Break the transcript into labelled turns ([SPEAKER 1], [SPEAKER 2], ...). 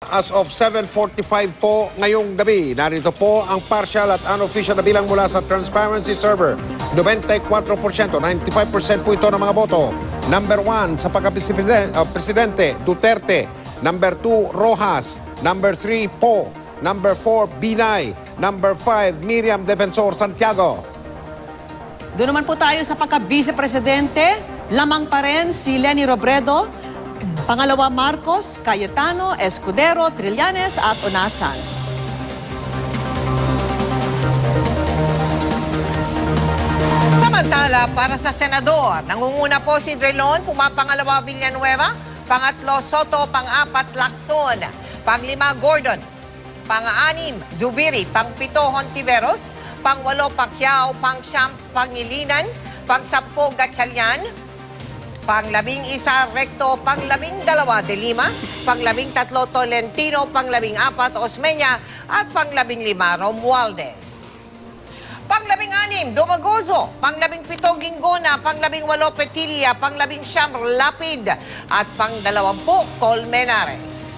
[SPEAKER 1] As of 7:45 po ngayong gabi, narito po ang partial at unofficial na bilang mula sa Transparency Server. 94%, 95% po ito ng mga boto. Number 1 sa pagka-presidente, Duterte. Number 2, Rojas. Number 3, Po. Number 4, Binay. Number 5, Miriam Defensor Santiago.
[SPEAKER 2] Doon naman po tayo sa pagka-vice-presidente. Lamang pa rin si Leni Robredo. Pangalawa, Marcos, Cayetano, Escudero, Trillanes at Onasan.
[SPEAKER 3] Samantala, para sa senador, nangunguna po si Drilon, pumapangalawa Villanueva, pangatlo Soto, pang-apat Lacson, pang-lima Gordon, pang-anim Zubiri, pang-pito Hontiveros, pang-walo Pacquiao, pang-siyam Pangilinan, pang-sampo Gatchalian, pang-11 Recto, pang-12 De Lima, pang-13 Tolentino, pang-14 Osmeña, at pang-15 Romualdez. Pang-16 Dumagoso, pang-17 Gingona, pang-18 Petilla, pang-19 Lapid, at pang-20 Colmenares.